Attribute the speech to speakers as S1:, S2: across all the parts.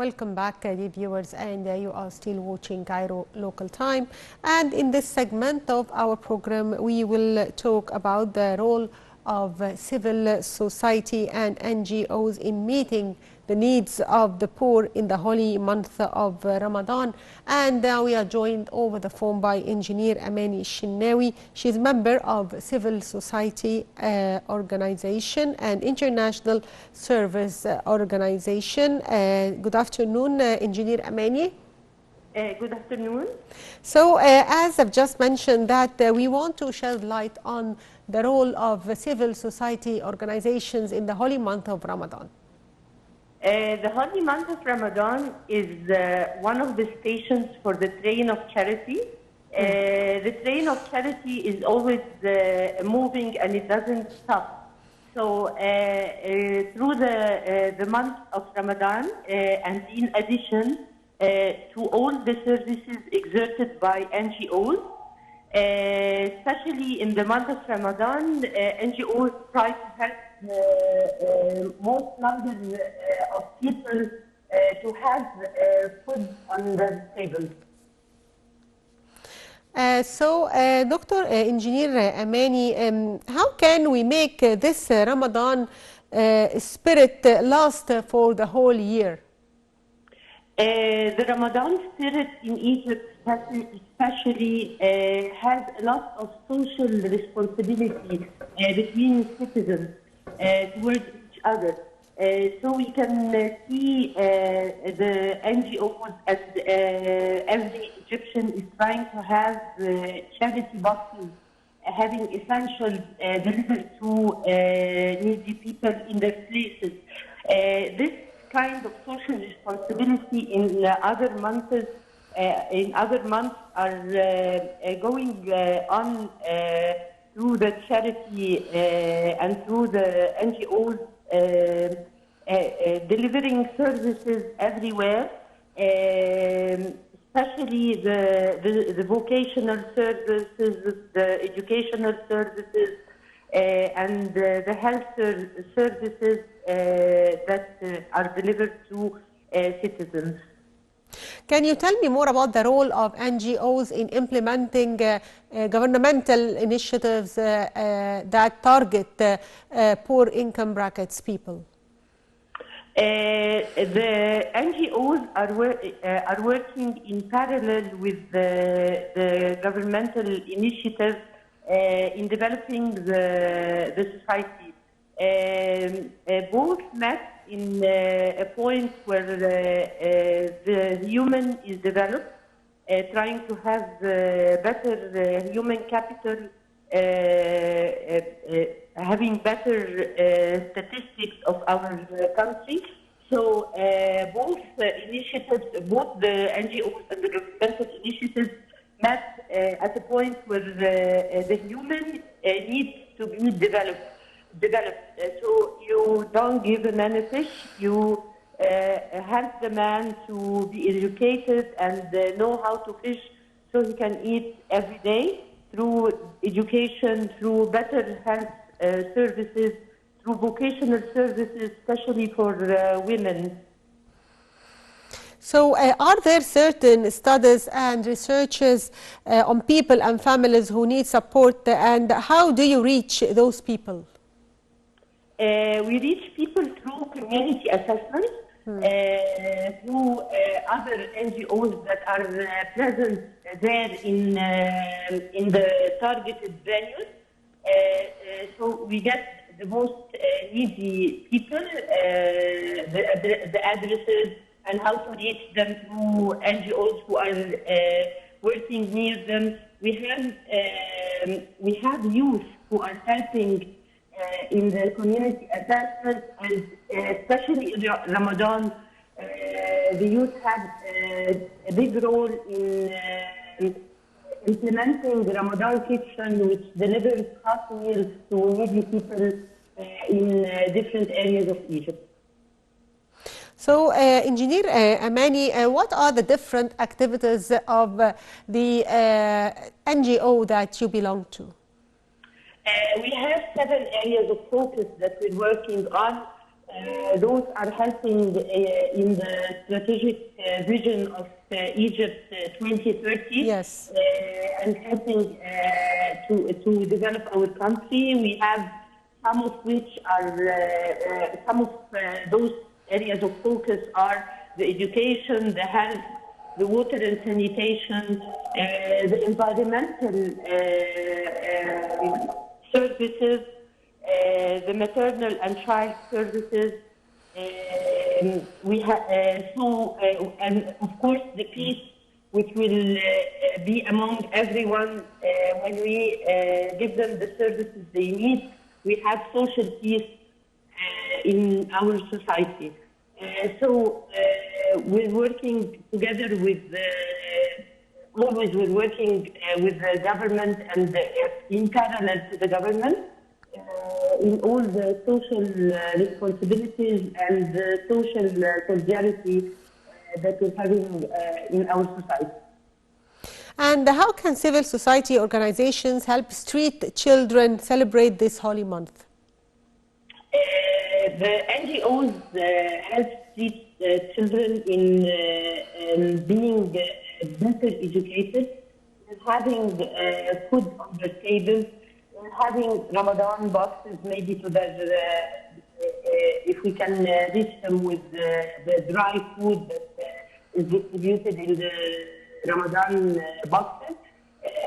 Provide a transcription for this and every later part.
S1: Welcome back, dear viewers, and you are still watching Cairo Local Time. And in this segment of our program, we will talk about the role of civil society and NGOs in meeting the needs of the poor in the holy month of Ramadan. And we are joined over the phone by Engineer Amani Shinnawi. She is a member of civil society organization and international service organization. Good afternoon, Engineer Amani.
S2: Good afternoon.
S1: So, as I've just mentioned, that we want to shed light on the role of civil society organizations in the holy month of Ramadan.
S2: The holy month of Ramadan is one of the stations for the train of charity. The train of charity is always moving and it doesn't stop. So through the month of Ramadan and in addition to all the services exerted by NGOs, especially in the month of Ramadan, NGOs try to help most numbers of people to have food on the table.
S1: Dr. Engineer Amani, how can we make this Ramadan spirit last for the whole year?
S2: The Ramadan spirit in Egypt especially has a lot of social responsibility between citizens towards each other. So we can see the NGOs as every Egyptian is trying to have charity boxes, having essentials delivered to needy people in their places. This kind of social responsibility in other months are going on through the charity and through the NGOs delivering services everywhere, especially the vocational services, the educational services, and the health services that are delivered to citizens.
S1: Can you tell me more about the role of NGOs in implementing governmental initiatives that target poor income brackets people?
S2: The NGOs are working in parallel with the governmental initiatives in developing the society. Both met in a point where the human is developed, trying to have better human capital, having better statistics of our country. So both initiatives, both the NGOs and the governmental initiatives met at a point where the human needs to be developed. So you don't give a man a fish, you help the man to be educated and know how to fish so he can eat every day through education, through better health services, through vocational services, especially for women.
S1: So are there certain studies and researches on people and families who need support, and how do you reach those people?
S2: We reach people through community assessments, through other NGOs that are present there in the targeted venues. So we get the most needy people, the addresses, and how to reach them through NGOs who are working near them. We have youth who are helping in the community assessment, and especially in Ramadan, the youth have a big role in implementing the Ramadan kitchen, which delivers hot meals to needy people in different areas of Egypt.
S1: So, Engineer Amani, what are the different activities of the NGO that you belong to?
S2: We have 7 areas of focus that we're working on. Those are helping in the strategic vision of Egypt 2030
S1: Yes.
S2: and helping to develop our country. We have some of which are, some of those areas of focus are the education, the health, the water and sanitation, the environmental services, the maternal and child services. We have and of course the peace, which will be among everyone when we give them the services they need. We have social peace in our society. So we're working together with always we're working with the government and in parallel to the government in all the social responsibilities and the social solidarity that we're having in our society.
S1: And how can civil society organizations help street children celebrate this holy month?
S2: The NGOs help street children in being better educated, in having food on their tables, in having Ramadan boxes maybe to their, if we can reach them with the dry food that is distributed in the Ramadan boxes.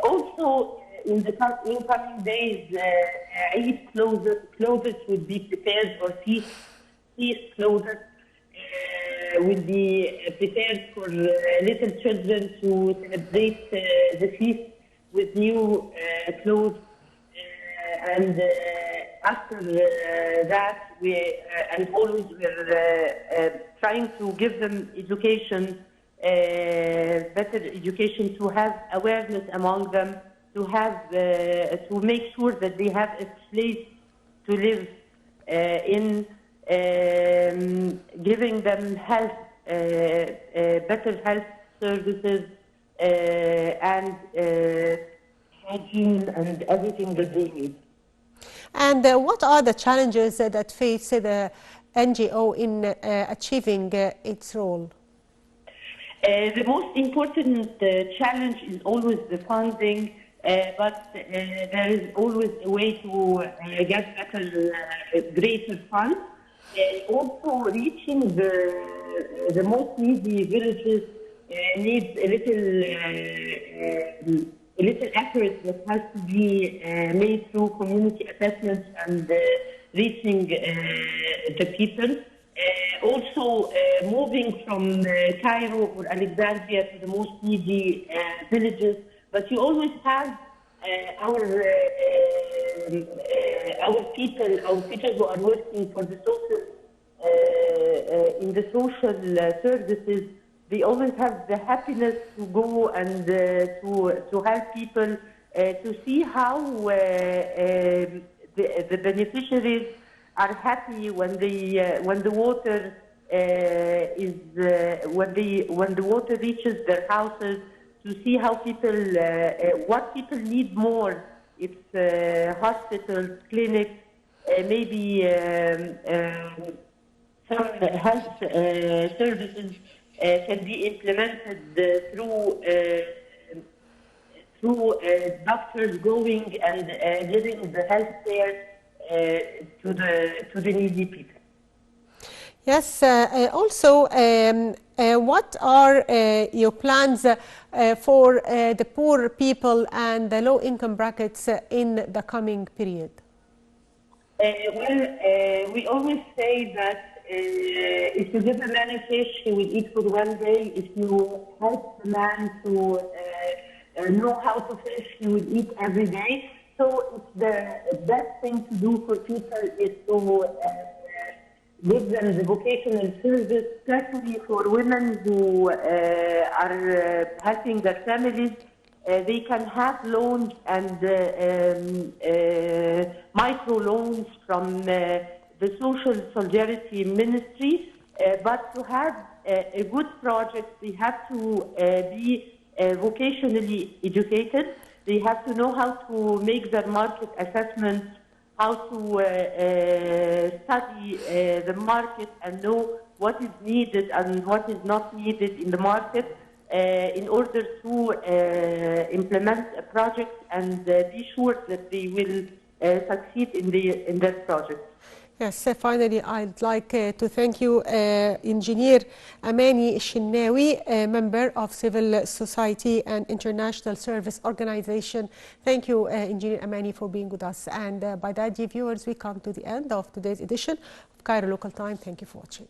S2: Also, in the incoming days, Eid clothes would be prepared, or feast clothes will be prepared for little children to celebrate the feast with new clothes. And after that, and always we're trying to give them education, better education, to have awareness among them, to have to make sure that they have a place to live in, giving them health, better health services, and hygiene and everything that they need.
S1: And what are the challenges that face the NGO in achieving its role?
S2: The most important challenge is always the funding, but there is always a way to get better, greater funds. Also, reaching the most needy villages needs a little effort that has to be made through community assessments and reaching the people. Also, moving from Cairo or Alexandria to the most needy villages, but you always have our people who are working for the social in the social services. They always have the happiness to go and to help people, to see how the beneficiaries are happy when the water when the water reaches their houses, to see how people what people need more. It's hospitals, clinics, maybe some health services can be implemented through doctors going and giving the health care to the needy people.
S1: Yes. Also, what are your plans for the poor people and the low-income brackets in the coming period?
S2: We always say that if you give a man a fish, he will eat for one day. If you help the man to know how to fish, he will eat every day. So it's the best thing to do for people is to give them the vocational service, especially for women who are helping their families. They can have loans and micro loans from the Social Solidarity Ministry. But to have a good project, they have to be vocationally educated. They have to know how to make their market assessment how to study the market and know what is needed and what is not needed in the market in order to implement a project and be sure that they will succeed in that project.
S1: Yes, finally, I'd like to thank you, Engineer Amani Shinnawi, a member of Civil Society and International Service Organization. Thank you, Engineer Amani, for being with us. And by that, dear viewers, we come to the end of today's edition of Cairo Local Time. Thank you for watching.